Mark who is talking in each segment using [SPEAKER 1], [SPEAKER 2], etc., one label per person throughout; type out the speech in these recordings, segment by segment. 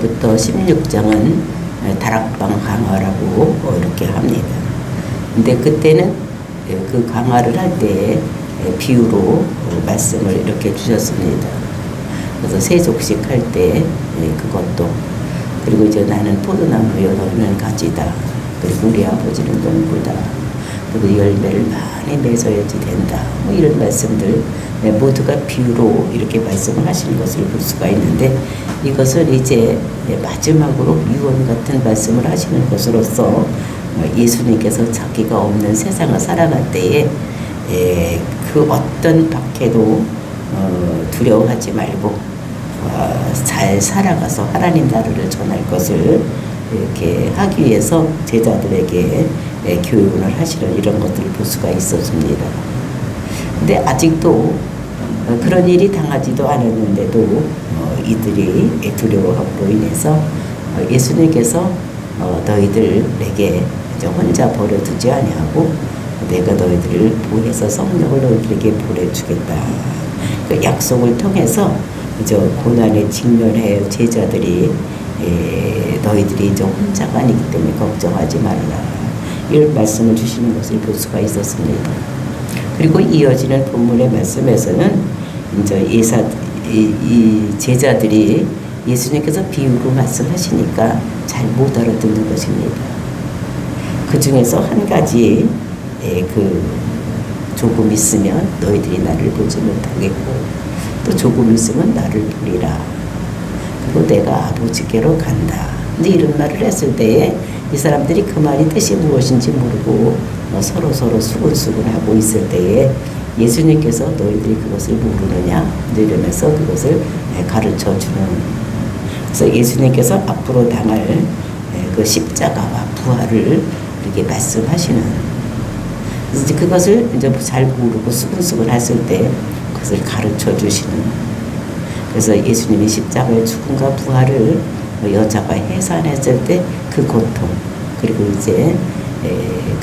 [SPEAKER 1] 부터 16장은 다락방 강화라고 이렇게 합니다. 근데 그때는 그 강화를 할 때 비유로 말씀을 이렇게 주셨습니다. 그래서 세족식 할 때 그것도, 그리고 이제 나는 포도나무여 너희는 가지다, 그리고 우리 아버지는 농부다, 그리고 열매를 많이 맺어야지 된다, 뭐 이런 말씀들 모두가 비유로 이렇게 말씀을 하시는 것을 볼 수가 있는데, 이것을 이제 마지막으로 유언 같은 말씀을 하시는 것으로서 예수님께서 자기가 없는 세상을 살아갈 때에 그 어떤 박해도 두려워하지 말고 잘 살아가서 하나님 나라를 전할 것을 이렇게 하기 위해서 제자들에게 교훈을 하시는 이런 것들을 볼 수가 있었습니다. 근데 아직도 그런 일이 당하지도 않았는데도 이들이 두려워함으로 인해서 예수님께서 너희들 내게 혼자 버려두지 아니하고 내가 너희들을 보내서 성령을 너희들에게 보내주겠다, 그 약속을 통해서 이제 고난에 직면해 제자들이 너희들이 이제 혼자가 아니기 때문에 걱정하지 말라, 이런 말씀을 주시는 것을 볼 수가 있었습니다. 그리고 이어지는 본문의 말씀에서는 이제 이 제자들이 예수님께서 비유로 말씀하시니까 잘 못 알아듣는 것입니다. 그 중에서 한 가지, 조금 있으면 너희들이 나를 보지 못하겠고 또 조금 있으면 나를 보리라, 그리고 내가 아버지께로 간다, 이제 이런 말을 했을 때에 이 사람들이 그 말이 뜻이 무엇인지 모르고 서로 수근수근하고 있을 때에 예수님께서 너희들이 그것을 모르느냐 이러면서 그것을 가르쳐 주는, 그래서 예수님께서 앞으로 당할 그 십자가와 부활을 이렇게 말씀하시는, 이제 그것을 이제 잘 모르고 수근수근 했을 때 그것을 가르쳐 주시는, 그래서 예수님이 십자가의 죽음과 부활을 여자가 해산했을 때 그 고통, 그리고 이제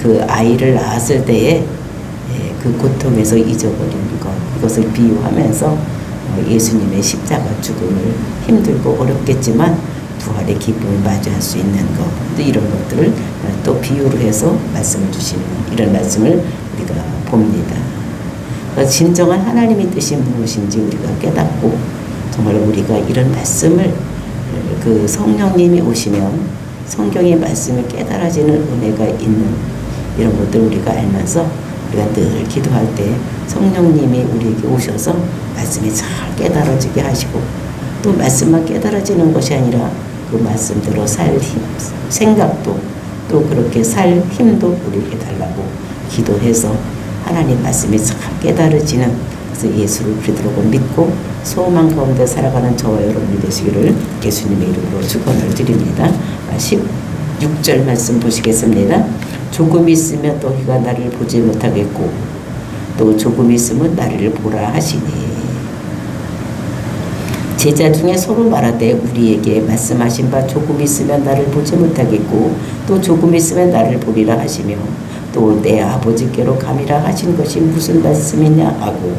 [SPEAKER 1] 그 아이를 낳았을 때에 그 고통에서 잊어버리는 것, 그것을 비유하면서 예수님의 십자가 죽음을 힘들고 어렵겠지만 부활의 기쁨을 맞이할 수 있는 것, 또 이런 것들을 또 비유로 해서 말씀을 주시는 이런 말씀을 우리가 봅니다. 진정한 하나님의 뜻이 무엇인지 우리가 깨닫고 정말 우리가 이런 말씀을 그 성령님이 오시면 성경의 말씀을 깨달아지는 은혜가 있는 이런 것들 우리가 알면서 우리가 늘 기도할 때 성령님이 우리에게 오셔서 말씀이 잘 깨달아지게 하시고, 또 말씀만 깨달아지는 것이 아니라 그 말씀대로 살 힘, 생각도 또 그렇게 살 힘도 우리에게 달라고 기도해서 하나님 말씀이 잘 깨달아지는, 그래서 예수를 그리스도로 믿고 소망 가운데 살아가는 저와 여러분이 되시기를 예수님의 이름으로 축원을 드립니다. 16절 말씀 보시겠습니다. 조금 있으면 너희가 나를 보지 못하겠고 또 조금 있으면 나를 보라 하시니, 제자 중에 서로 말하되 우리에게 말씀하신 바 조금 있으면 나를 보지 못하겠고 또 조금 있으면 나를 보리라 하시며 또 내 아버지께로 감이라 하신 것이 무슨 말씀이냐 하고,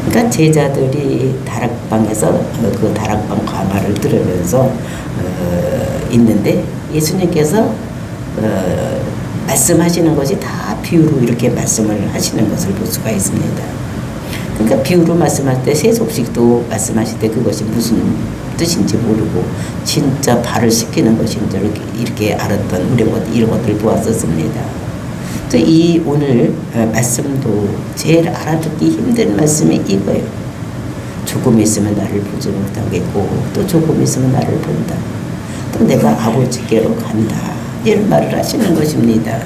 [SPEAKER 1] 그러니까 제자들이 다락방에서 그 다락방 강화를 들으면서 있는데 예수님께서 말씀하시는 것이 다 비유로 이렇게 말씀을 하시는 것을 볼 수가 있습니다. 그러니까 비유로 말씀할 때 세속식도 말씀하실 때 그것이 무슨 뜻인지 모르고 진짜 발을 씻기는 것인지 이렇게 알았던 우리 이런 것들을 보았었습니다. 또 이 오늘 말씀도 제일 알아듣기 힘든 말씀이 이거예요. 조금 있으면 나를 보지 못하겠고 또 조금 있으면 나를 본다, 또 내가 아버지께로 간다, 이런 말을 하시는 것입니다.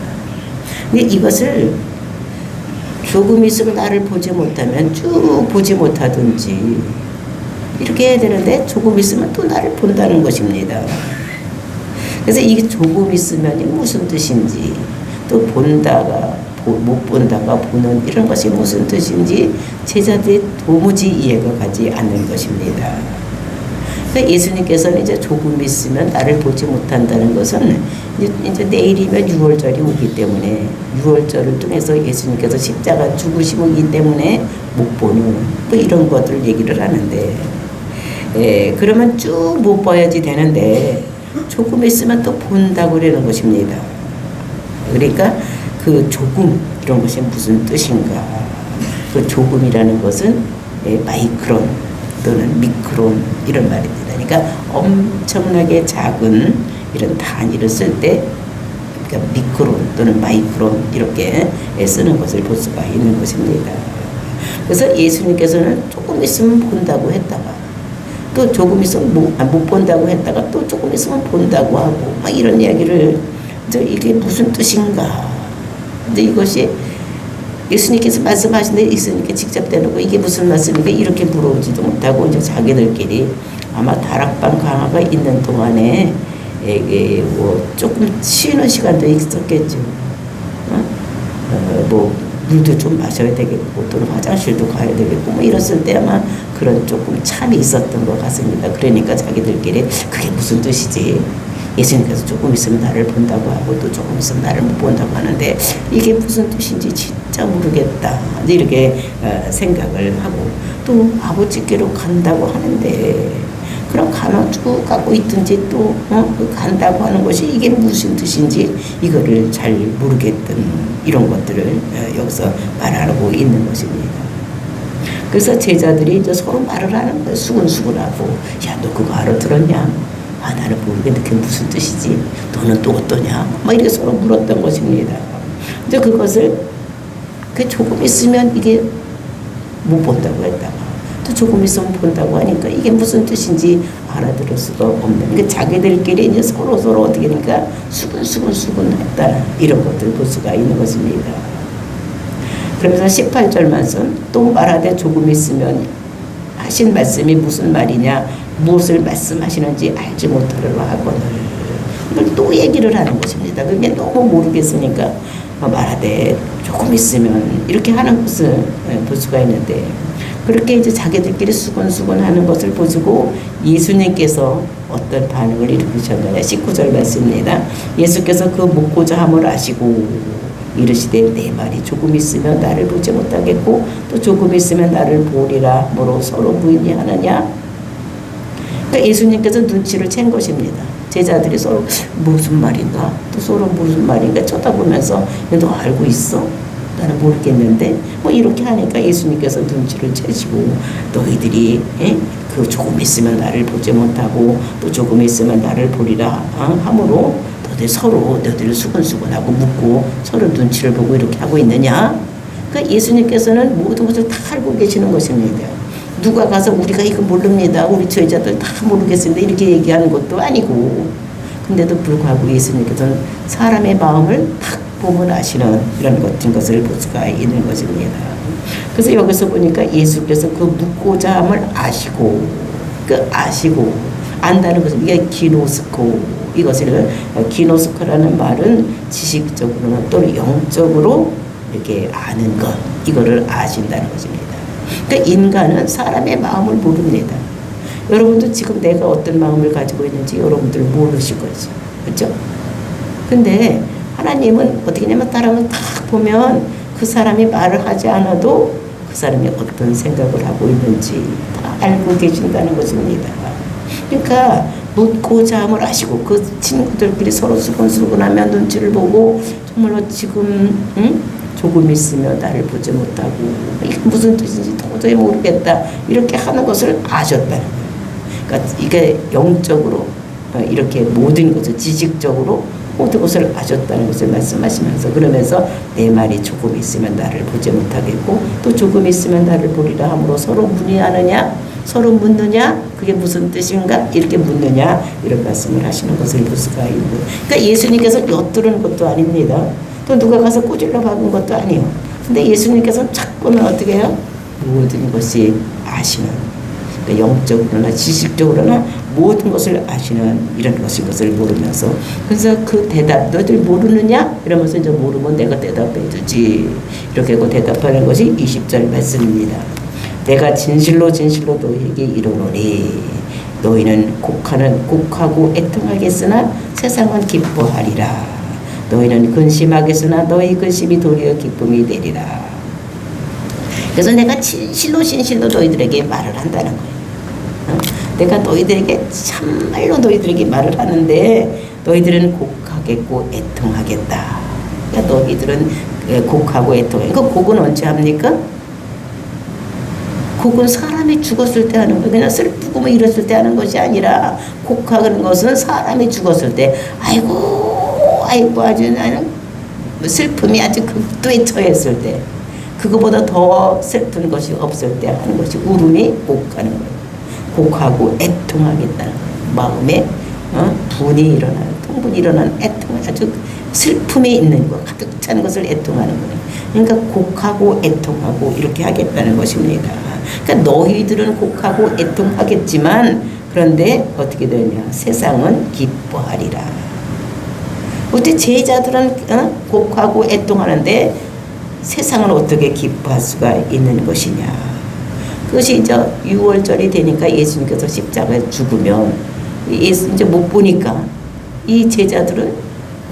[SPEAKER 1] 근데 이것을 조금 있으면 나를 보지 못하면 쭉 보지 못하든지 이렇게 해야 되는데 조금 있으면 또 나를 본다는 것입니다. 그래서 이게 조금 있으면 무슨 뜻인지, 또 본다가 못 본다가 보는 이런 것이 무슨 뜻인지 제자들이 도무지 이해가 가지 않는 것입니다. 그러니까 예수님께서는 이제 조금 있으면 나를 보지 못한다는 것은 이제 내일이면 유월절이 오기 때문에 유월절을 통해서 예수님께서 십자가 죽으심이기 때문에 못 보는 또 이런 것들을 얘기를 하는데, 그러면 쭉 못 봐야지 되는데 조금 있으면 또 본다고 그러는 것입니다. 그러니까 그 조금 이런 것이 무슨 뜻인가? 그 조금이라는 것은 마이크론 또는 미크론 이런 말입니다. 그러니까 엄청나게 작은 이런 단위를 쓸 때 그러니까 미크론 또는 마이크론 이렇게 쓰는 것을 볼 수가 있는 것입니다. 그래서 예수님께서는 조금 있으면 본다고 했다가 또 조금 있으면 못 본다고 했다가 또 조금 있으면 본다고 하고 막 이런 이야기를 이게 무슨 뜻인가? 근데 이것이 예수님께서 말씀하시는데 예수님께 직접 대놓고 이게 무슨 말씀인가 이렇게 물어보지도 못하고 이제 자기들끼리 아마 다락방 강화가 있는 동안에 이게 뭐 조금 쉬는 시간도 있었겠죠. 뭐 물도 좀 마셔야 되겠고 또는 화장실도 가야 되겠고 뭐 이랬을 때 아마 그런 조금 참이 있었던 것 같습니다. 그러니까 자기들끼리 그게 무슨 뜻이지? 예수님께서 조금 있으면 나를 본다고 하고 또 조금 있으면 나를 못 본다고 하는데 이게 무슨 뜻인지 진짜 모르겠다. 이렇게 생각을 하고 또 아버지께로 간다고 하는데 그럼 가면 쭉 가고 있든지 또 간다고 하는 것이 이게 무슨 뜻인지 이거를 잘 모르겠던 이런 것들을 여기서 말하고 있는 것입니다. 그래서 제자들이 이제 서로 말을 하는 거예요. 수근수근하고 야 너 그거 알아들었냐? 아 나는 모르겠는데 그게 무슨 뜻이지? 너는 또 어떠냐? 막 이렇게 서로 물었던 것입니다. 이제 그것을 그 조금 있으면 이게 못 본다고 했다가 또 조금 있으면 본다고 하니까 이게 무슨 뜻인지 알아들을 수가 없는. 그러니까 자기들끼리 이제 서로 어떻게 하니까 수근수근했다 이런 것들 볼 수가 있는 것입니다. 그러면서 18절 말씀 또 말하되 조금 있으면 하신 말씀이 무슨 말이냐 무엇을 말씀하시는지 알지 못하려고 하거늘 이걸 또 얘기를 하는 것입니다. 그게 너무 모르겠으니까 말하되 조금 있으면 이렇게 하는 것을 볼 수가 있는데 그렇게 이제 자기들끼리 수근수근하는 것을 보시고 예수님께서 어떤 반응을 일으키셨느냐 19절 말씀입니다. 예수께서 그 묻고자 함을 아시고 이르시되 내 말이 조금 있으면 나를 보지 못하겠고 또 조금 있으면 나를 보리라 뭐로 서로 부인하느냐. 그러니까 예수님께서 눈치를 챈 것입니다. 제자들이 서로 무슨 말인가 또 서로 무슨 말인가 쳐다보면서 너 알고 있어? 나는 모르겠는데 뭐 이렇게 하니까 예수님께서 눈치를 채시고 너희들이 그 조금 있으면 나를 보지 못하고 또 조금 있으면 나를 보리라 함으로 너희들 수근수근하고 묻고 서로 눈치를 보고 이렇게 하고 있느냐. 그러니까 예수님께서는 모든 것을 다 알고 계시는 것입니다. 누가 가서 우리가 이거 모릅니다 우리 제자들 다 모르겠습니다 이렇게 얘기하는 것도 아니고 근데도 불구하고 예수님께서는 사람의 마음을 딱 보면 아시는 이런 것을 볼 수가 있는 것입니다. 그래서 여기서 보니까 예수께서 그 묻고자 함을 아시고 안다는 것은 이게 기노스코 이것을 기노스코라는 말은 지식적으로는 또는 영적으로 이렇게 아는 것 이거를 아신다는 것입니다. 그러니까 인간은 사람의 마음을 모릅니다. 여러분도 지금 내가 어떤 마음을 가지고 있는지 여러분들 모르실 거죠. 그렇죠? 근데 하나님은 어떻게 하냐면 사람을 딱 보면 그 사람이 말을 하지 않아도 그 사람이 어떤 생각을 하고 있는지 다 알고 계신다는 것입니다. 그러니까 묻고자 함을 아시고 그 친구들끼리 서로 수근수근하며 눈치를 보고 정말로 지금 조금 있으면 나를 보지 못하고 이게 무슨 뜻인지 도저히 모르겠다 이렇게 하는 것을 아셨다는 거예요. 그러니까 이게 영적으로 이렇게 모든 것을 지식적으로 모든 것을 아셨다는 것을 말씀하시면서 그러면서 내 말이 조금 있으면 나를 보지 못하겠고 또 조금 있으면 나를 보리라 함으로 서로 문의하느냐 서로 묻느냐 그게 무슨 뜻인가 이렇게 묻느냐 이런 말씀을 하시는 것을 볼 수가 있는 거예요. 그러니까 예수님께서 엿들은 것도 아닙니다. 또 누가 가서 꼬질러 박은 것도 아니에요. 근데 예수님께서는 자꾸는 어떻게 해요? 모든 것이 아시는 그러니까 영적으로나 지식적으로나 모든 것을 아시는 이런 것을 모르면서 그래서 그 대답 너희들 모르느냐? 이러면서 이제 모르면 내가 대답해 주지 이렇게 하고 대답하는 것이 20절 말씀입니다. 내가 진실로 너희에게 이르노니 너희는 곡하고 애통하겠으나 세상은 기뻐하리라. 너희는 근심하겠으나 너희 근심이 도리어 기쁨이 되리라. 그래서 내가 진실로 너희들에게 말을 한다는 거예요. 내가 너희들에게 참말로 너희들에게 말을 하는데 너희들은 곡하겠고 애통하겠다. 그러니까 너희들은 곡하고 애통해. 그 곡은 언제 합니까? 곡은 사람이 죽었을 때 하는 거예요. 그냥 슬프고 뭐 이랬을 때 하는 것이 아니라 곡하는 것은 사람이 죽었을 때 아이고 아주 나는 슬픔이 아주 극도에 처했을 때 그거보다 더 슬픈 것이 없을 때 하는 것이 울음이 곡하는 거예요. 곡하고 애통하겠다는 거예요. 마음에 분이 일어나는 통분이 일어나는 애통 아주 슬픔이 있는 것 가득 찬 것을 애통하는 거예요. 그러니까 곡하고 애통하고 이렇게 하겠다는 것입니다. 그러니까 너희들은 곡하고 애통하겠지만 그런데 어떻게 되냐? 세상은 기뻐하리라. 어떻게 제자들은 곡하고 애통하는데 세상은 어떻게 기뻐할 수가 있는 것이냐? 그것이 이제 6월절이 되니까 예수님께서 십자가에 죽으면 예수 이제 못 보니까 이 제자들은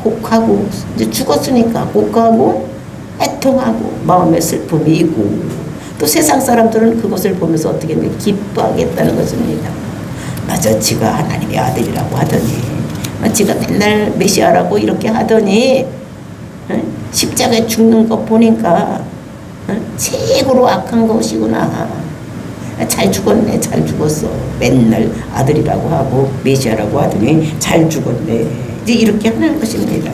[SPEAKER 1] 곡하고 이제 죽었으니까 곡하고 애통하고 마음에 슬픔이 있고 또 세상 사람들은 그것을 보면서 어떻게 기뻐하겠다는 것입니다. 맞아, 지가 하나님의 아들이라고 하더니, 지가 맨날 메시아라고 이렇게 하더니 십자가에 죽는 거 보니까 최고로 악한 것이구나. 잘 죽었네, 잘 죽었어. 맨날 아들이라고 하고 메시아라고 하더니 잘 죽었네. 이제 이렇게 하는 것입니다.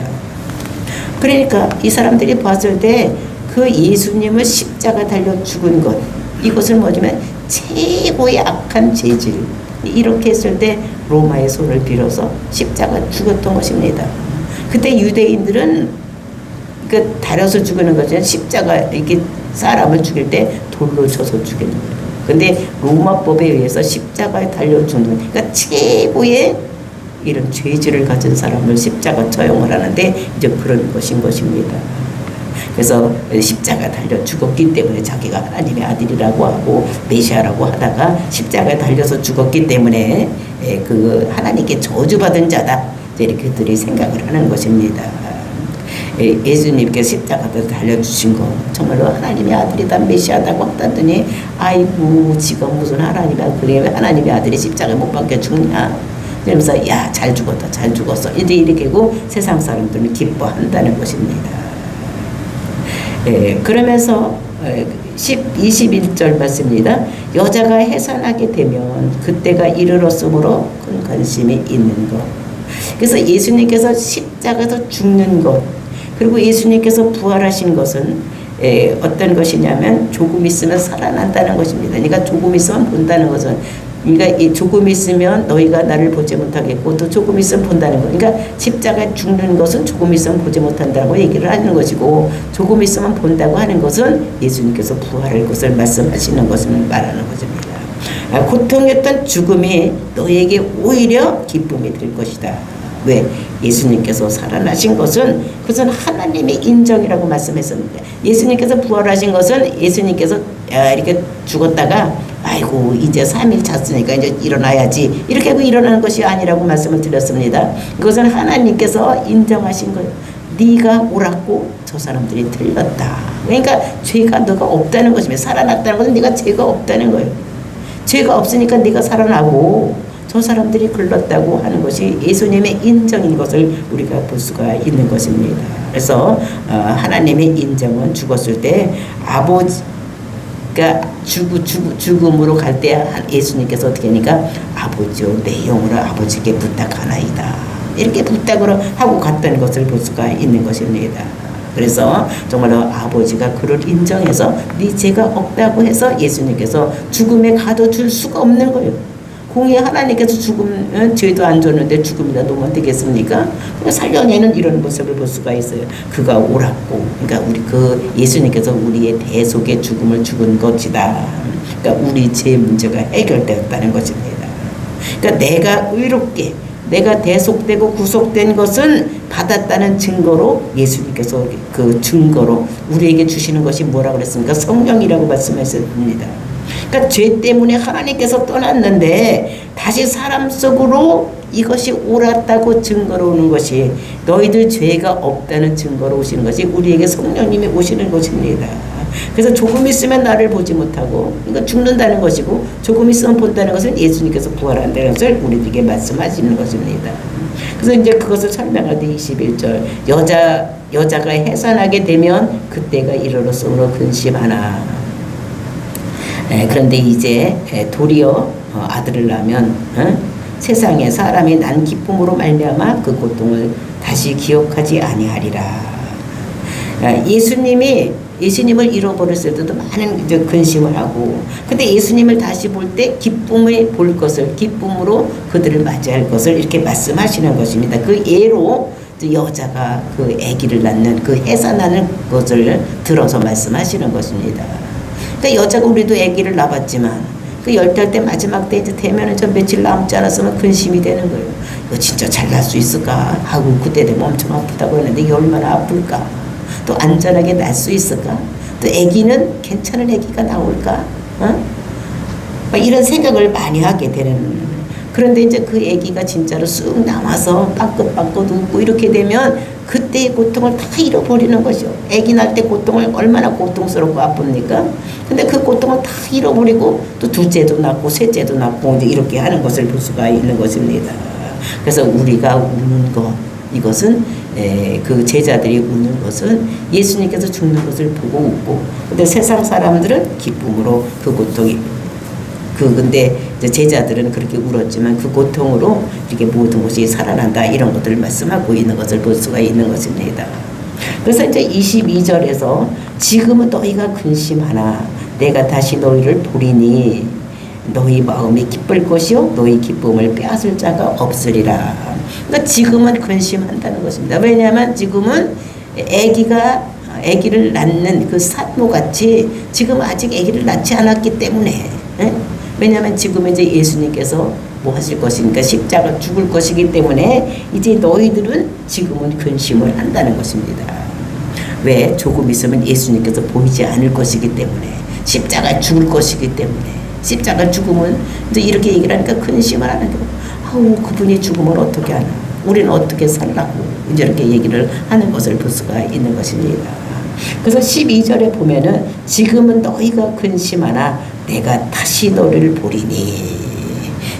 [SPEAKER 1] 그러니까 이 사람들이 봤을 때 그 예수님을 십자가 달려 죽은 것, 이것을 뭐냐면 최고의 악한 죄질. 이렇게 했을 때 로마의 손을 빌어서 십자가 죽었던 것입니다. 그때 유대인들은 그 달여서 죽이는 것은 십자가 이렇게 사람을 죽일 때 돌로 쳐서 죽이는 거예요. 근데 로마법에 의해서 십자가에 달려 죽는, 그러니까 최고의 이런 죄질을 가진 사람을 십자가 처형을 하는데 이제 그런 것인 것입니다. 그래서 십자가 달려 죽었기 때문에 자기가 하나님의 아들이라고 하고 메시아라고 하다가 십자가에 달려서 죽었기 때문에 그 하나님께 저주받은 자다, 이렇게 들이 생각을 하는 것입니다. 예수님께 십자가에 달려주신 거 정말로 하나님의 아들이다, 메시아다고 하더니 아이고 지가 무슨 하나님의 그래 하나님의 아들이 십자가에 못 박혀 죽냐, 그러면서 야 잘 죽었다, 잘 죽었어, 이제 이렇게 하고 세상 사람들은 기뻐한다는 것입니다. 그러면서 21절 말씀입니다. 여자가 해산하게 되면 그때가 이르렀으므로 큰 관심이 있는 것. 그래서 예수님께서 십자가에서 죽는 것, 그리고 예수님께서 부활하신 것은 어떤 것이냐면 조금 있으면 살아난다는 것입니다. 그러니까 조금 있으면 본다는 것은, 그러니까 조금 있으면 너희가 나를 보지 못하겠고 또 조금 있으면 본다는 것. 그러니까 십자가에 죽는 것은 조금 있으면 보지 못한다고 얘기를 하는 것이고, 조금 있으면 본다고 하는 것은 예수님께서 부활할 것을 말씀하시는 것을 말하는 것입니다. 고통했던 죽음이 너에게 오히려 기쁨이 될 것이다. 왜? 예수님께서 살아나신 것은 그것은 하나님의 인정이라고 말씀했었는데, 예수님께서 부활하신 것은 예수님께서 이렇게 죽었다가 아이고 이제 3일 잤으니까 이제 일어나야지 이렇게 하고 일어나는 것이 아니라고 말씀을 드렸습니다. 그것은 하나님께서 인정하신 거예요. 네가 옳았고 저 사람들이 틀렸다. 그러니까 죄가 너가 없다는 것입니다. 살아났다는 것은 네가 죄가 없다는 거예요. 죄가 없으니까 네가 살아나고 저 사람들이 글렀다고 하는 것이 예수님의 인정인 것을 우리가 볼 수가 있는 것입니다. 그래서 하나님의 인정은 죽었을 때 아버지가 죽음으로 갈 때 예수님께서 어떻게 하니까 아버지요 내 영으로 아버지께 부탁하나이다, 이렇게 부탁을 하고 갔다는 것을 볼 수가 있는 것입니다. 그래서 정말로 아버지가 그를 인정해서 네 죄가 없다고 해서 예수님께서 죽음에 가둬줄 수가 없는 거예요. 공의 하나님께서 죽으면 죄도 안 줬는데 죽음이나 놓으면 되겠습니까? 살려내는 이런 모습을 볼 수가 있어요. 그가 옳았고, 그러니까 우리 그 예수님께서 우리의 대속의 죽음을 죽은 것이다. 그러니까 우리 죄 문제가 해결되었다는 것입니다. 그러니까 내가 의롭게, 내가 대속되고 구속된 것은 받았다는 증거로 예수님께서 그 증거로 우리에게 주시는 것이 뭐라고 그랬습니까? 성령이라고 말씀하셨습니다. 그러니까 죄 때문에 하나님께서 떠났는데 다시 사람 속으로 이것이 옳았다고 증거로 오는 것이, 너희들 죄가 없다는 증거로 오시는 것이 우리에게 성령님이 오시는 것입니다. 그래서 조금 있으면 나를 보지 못하고, 이거 죽는다는 것이고, 조금 있으면 본다는 것은 예수님께서 부활한다는 것을 우리들에게 말씀하시는 것입니다. 그래서 이제 그것을 설명할 때 21절, 여자가 해산하게 되면 그때가 이르렀으므로 근심하나. 그런데 이제 도리어 아들을 낳으면 세상에 사람이 난 기쁨으로 말미암아 그 고통을 다시 기억하지 아니하리라. 예수님을 잃어버렸을 때도 많은 이제 근심을 하고, 근데 예수님을 다시 볼 때 기쁨으로 그들을 맞이할 것을 이렇게 말씀하시는 것입니다. 그 예로 여자가 그 아기를 낳는 그 해산하는 것을 들어서 말씀하시는 것입니다. 그러니까 여자가 우리도 아기를 낳았지만 그 10달 때 마지막 때 이제 되면은 좀 며칠 남지 않았으면 근심이 되는 거예요. 이거 진짜 잘 날 수 있을까 하고, 그때 되면 엄청 아프다고 했는데 이게 얼마나 아플까, 또 안전하게 날 수 있을까, 또 아기는 괜찮은 아기가 나올까, 막 이런 생각을 많이 하게 되는. 그런데 이제 그 아기가 진짜로 쑥 나와서 빵긋빵긋 웃고 이렇게 되면 그때의 고통을 다 잃어버리는 것이요. 아기 낳을 때 고통을 얼마나 고통스럽고 아픕니까? 근데 그 고통을 다 잃어버리고 또 둘째도 낳고 셋째도 낳고 이제 이렇게 하는 것을 볼 수가 있는 것입니다. 그래서 우리가 우는 것, 이것은 그 제자들이 우는 것은 예수님께서 죽는 것을 보고 웃고, 근데 세상 사람들은 기쁨으로 그 고통이, 근데 제자들은 그렇게 울었지만 그 고통으로 이렇게 모든 것이 살아난다, 이런 것들을 말씀하고 있는 것을 볼 수가 있는 것입니다. 그래서 이제 22절에서 지금은 너희가 근심하나 내가 다시 너희를 보리니 너희 마음이 기쁠 것이요 너희 기쁨을 빼앗을 자가 없으리라. 그러니까 지금은 근심한다는 것입니다. 왜냐하면 지금은 아기를 낳는 그 산모같이 지금 아직 아기를 낳지 않았기 때문에, 왜냐하면 지금 이제 예수님께서 뭐 하실 것이니까 십자가 죽을 것이기 때문에 이제 너희들은 지금은 근심을 한다는 것입니다. 왜? 조금 있으면 예수님께서 보이지 않을 것이기 때문에, 십자가 죽을 것이기 때문에, 십자가 죽으면 이제 이렇게 얘기를 하니까 근심을 하는 거예요. 아우, 그분이 죽으면 어떻게 하나, 우리는 어떻게 살라고, 이제 이렇게 얘기를 하는 것을 볼 수가 있는 것입니다. 그래서 12절에 보면은 지금은 너희가 근심하나 내가 다시 너를 보리니,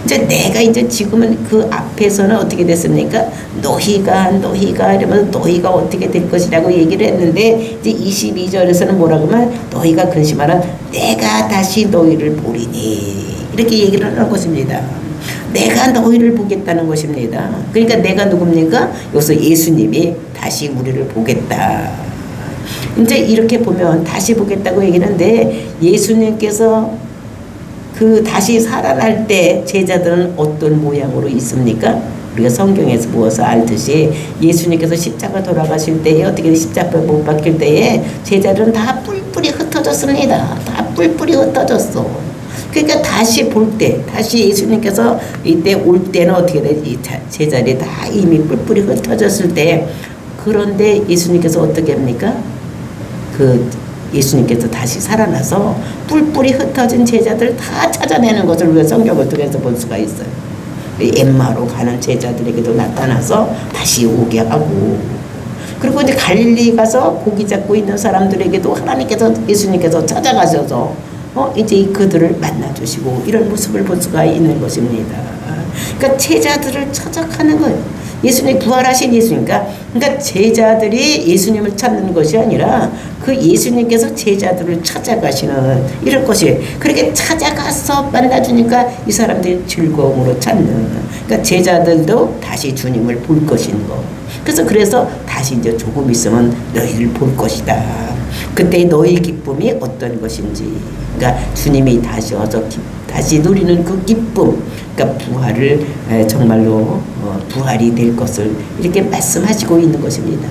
[SPEAKER 1] 이제 내가 이제 지금은 그 앞에서는 어떻게 됐습니까? 너희가 이러면서 너희가 어떻게 될 것이라고 얘기를 했는데, 이제 22절에서는 뭐라고 하면 너희가 근심하라 내가 다시 너희를 보리니, 이렇게 얘기를 하는 것입니다. 내가 너희를 보겠다는 것입니다. 그러니까 내가 누굽니까? 여기서 예수님이 다시 우리를 보겠다. 이제 이렇게 보면 다시 보겠다고 얘기하는데, 예수님께서 그 다시 살아날 때 제자들은 어떤 모양으로 있습니까? 우리가 성경에서 보아서 알듯이 예수님께서 십자가 돌아가실 때에, 어떻게 십자가 못 박힐 때에 제자들은 다 뿔뿔이 흩어졌습니다. 다 뿔뿔이 흩어졌어. 그러니까 다시 볼 때, 다시 예수님께서 이때 올 때는 어떻게 되지? 제자들이 다 이미 뿔뿔이 흩어졌을 때, 그런데 예수님께서 어떻게 합니까? 예수님께서 다시 살아나서 뿔뿔이 흩어진 제자들 다 찾아내는 것을 우리가 성경을 통해서 볼 수가 있어요. 엠마로 가는 제자들에게도 나타나서 다시 오게 하고, 그리고 이제 갈릴리 가서 고기 잡고 있는 사람들에게도 예수님께서 찾아가셔서 이제 그들을 만나주시고, 이런 모습을 볼 수가 있는 것입니다. 그러니까 제자들을 찾아가는 거예요. 예수님, 부활하신 예수니까, 그러니까 제자들이 예수님을 찾는 것이 아니라 그 예수님께서 제자들을 찾아가시는 이런 것이, 그렇게 찾아가서 만나주니까 이 사람들이 즐거움으로 찾는, 그러니까 제자들도 다시 주님을 볼 것인 거. 그래서 다시 이제 조금 있으면 너희를 볼 것이다. 그때 너희 기쁨이 어떤 것인지, 그러니까 주님이 다시 와서 다시 누리는 그 기쁨, 그러니까 부활을 정말로 부활이 될 것을 이렇게 말씀하시고 있는 것입니다.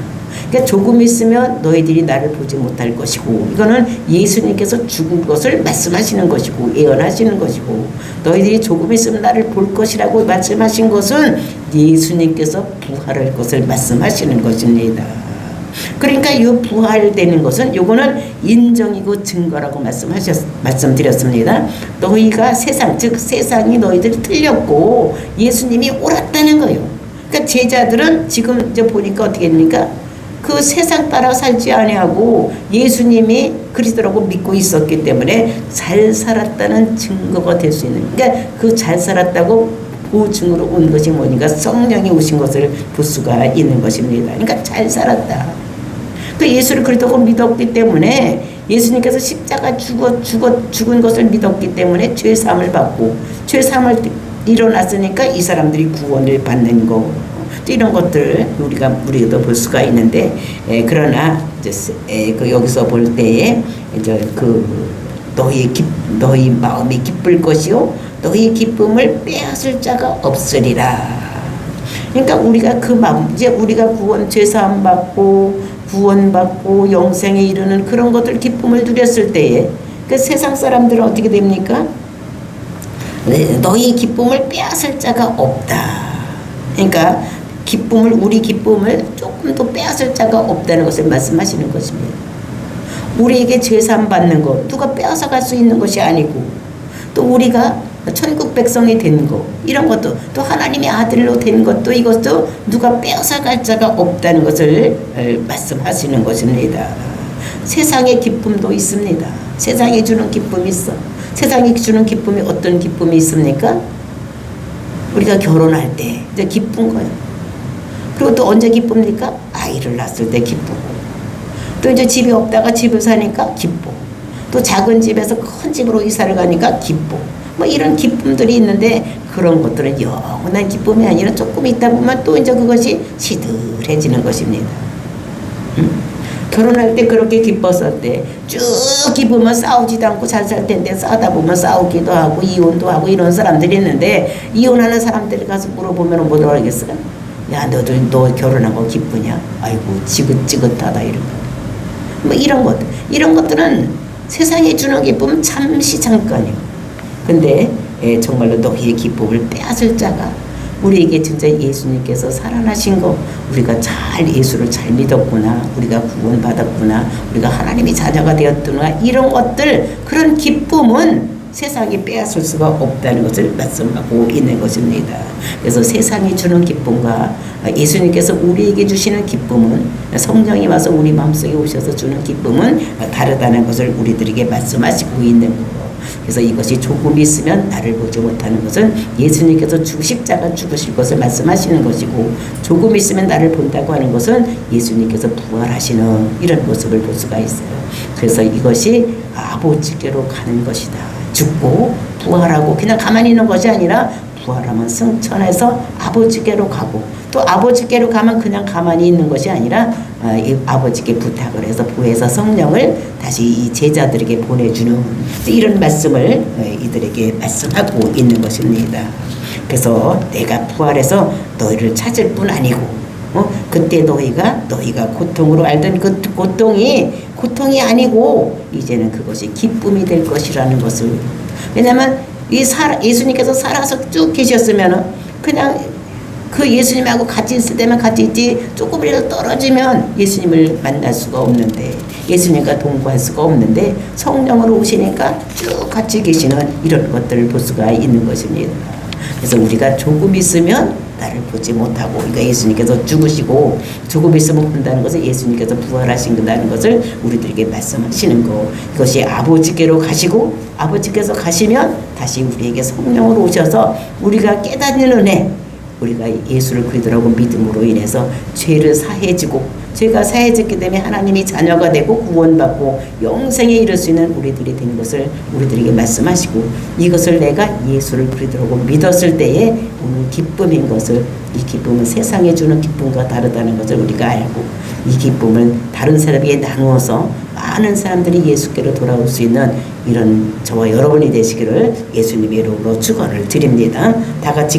[SPEAKER 1] 그러니까 조금 있으면 너희들이 나를 보지 못할 것이고, 이거는 예수님께서 죽은 것을 말씀하시는 것이고 예언하시는 것이고, 너희들이 조금 있으면 나를 볼 것이라고 말씀하신 것은 예수님께서 부활할 것을 말씀하시는 것입니다. 그러니까 이 부활되는 것은 요거는 인정이고 증거라고 말씀드렸습니다. 너희가 즉 세상이 너희들 틀렸고 예수님이 옳았다는 거예요. 그러니까 제자들은 지금 이제 보니까 어떻게 됩니까? 그 세상 따라 살지 아니하고 예수님이 그리스도라고 믿고 있었기 때문에 잘 살았다는 증거가 될 수 있는, 그러니까 그 잘 살았다고 보증으로 온 것이 뭐니까 성령이 오신 것을 볼 수가 있는 것입니다. 그러니까 잘 살았다. 그 예수를 그리스도로 믿었기 때문에 예수님께서 십자가 죽은 것을 믿었기 때문에 죄사함을 받고 죄사함을 일어났으니까 이 사람들이 구원을 받는 거, 이런 것들 우리도 볼 수가 있는데, 그러나 이제 여기서 볼 때에 이제 너희 마음이 기쁠 것이요 너희 기쁨을 빼앗을 자가 없으리라. 그러니까 우리가 그 마음, 이제 우리가 죄사함 받고 구원받고 영생에 이르는 그런 것들 기쁨을 누렸을 때에 그 세상 사람들은 어떻게 됩니까? 너희 기쁨을 빼앗을 자가 없다. 그러니까 우리 기쁨을 조금 더 빼앗을 자가 없다는 것을 말씀하시는 것입니다. 우리에게 죄사함 받는 것 누가 빼앗아갈 수 있는 것이 아니고, 또 우리가 천국 백성이 된 것, 이런 것도, 또 하나님의 아들로 된 것도, 이것도 누가 빼앗아갈 자가 없다는 것을 말씀하시는 것입니다. 세상의 기쁨도 있습니다. 세상이 주는 기쁨이 있어. 세상이 주는 기쁨이 어떤 기쁨이 있습니까? 우리가 결혼할 때 이제 기쁜 거예요. 그리고 또 언제 기쁩니까? 아이를 낳았을 때 기쁘고, 또 이제 집이 없다가 집을 사니까 기뻐, 또 작은 집에서 큰 집으로 이사를 가니까 기뻐. 뭐 이런 기쁨들이 있는데, 그런 것들은 영원한 기쁨이 아니라 조금 있다 보면 또 이제 그것이 시들해지는 것입니다. 결혼할 때 그렇게 기뻤을 때 쭉 기쁘면 싸우지도 않고 잘 살 텐데, 싸우다 보면 싸우기도 하고 이혼도 하고 이런 사람들이 있는데, 이혼하는 사람들이 가서 물어보면 뭐라고 하겠어요? 야, 너 결혼한 거 기쁘냐? 아이고 지긋지긋하다, 이런 거. 뭐 이런 것들은 세상에 주는 기쁨은 잠시 잠깐이요. 근데 정말로 너희의 기쁨을 빼앗을 자가, 우리에게 진짜 예수님께서 살아나신 거, 우리가 예수를 잘 믿었구나, 우리가 구원받았구나, 우리가 하나님의 자녀가 되었구나, 이런 것들, 그런 기쁨은 세상이 빼앗을 수가 없다는 것을 말씀하고 있는 것입니다. 그래서 세상이 주는 기쁨과 예수님께서 우리에게 주시는 기쁨은, 성령이 와서 우리 마음속에 오셔서 주는 기쁨은 다르다는 것을 우리들에게 말씀하시고 있는 거고, 그래서 이것이 조금 있으면 나를 보지 못하는 것은 예수님께서 십자가 죽으실 것을 말씀하시는 것이고, 조금 있으면 나를 본다고 하는 것은 예수님께서 부활하시는 이런 모습을 볼 수가 있어요. 그래서 이것이 아버지께로 가는 것이다. 죽고 부활하고 그냥 가만히 있는 것이 아니라, 부활하면 승천해서 아버지께로 가고, 또 아버지께로 가면 그냥 가만히 있는 것이 아니라 아버지께 부탁을 해서 부해서 성령을 다시 이 제자들에게 보내주는 이런 말씀을 이들에게 말씀하고 있는 것입니다. 그래서 내가 부활해서 너희를 찾을 뿐 아니고, 그때 너희가 고통으로 알던 그 고통이 아니고 이제는 그것이 기쁨이 될 것이라는 것을. 왜냐하면 예수님께서 살아서 쭉 계셨으면 그냥 그 예수님하고 같이 있을 때만 같이 있지, 조금이라도 떨어지면 예수님을 만날 수가 없는데, 예수님과 동거할 수가 없는데, 성령으로 오시니까 쭉 같이 계시는 이런 것들을 볼 수가 있는 것입니다. 그래서 우리가 조금 있으면 나를 보지 못하고, 그러니까 예수님께서 죽으시고 조금 있으면 본다는 것은 예수님께서 부활하신다는 것을 우리들에게 말씀하시는 거. 이것이 아버지께로 가시고, 아버지께서 가시면 다시 우리에게 성령으로 오셔서 우리가 깨닫는 은혜, 우리가 예수를 그리스도라고 믿음으로 인해서 죄를 사해지고, 죄가 사해졌기 때문에 하나님이 자녀가 되고 구원받고 영생에 이를 수 있는 우리들이 된 것을 우리들에게 말씀하시고, 이것을 내가 예수를 그리스도라고 믿었을 때에 오는 기쁨인 것을, 이 기쁨은 세상에 주는 기쁨과 다르다는 것을 우리가 알고, 이 기쁨을 다른 사람에게 나누어서 많은 사람들이 예수께로 돌아올 수 있는 이런 저와 여러분이 되시기를 예수님의 이름으로 축원을 드립니다. 다 같이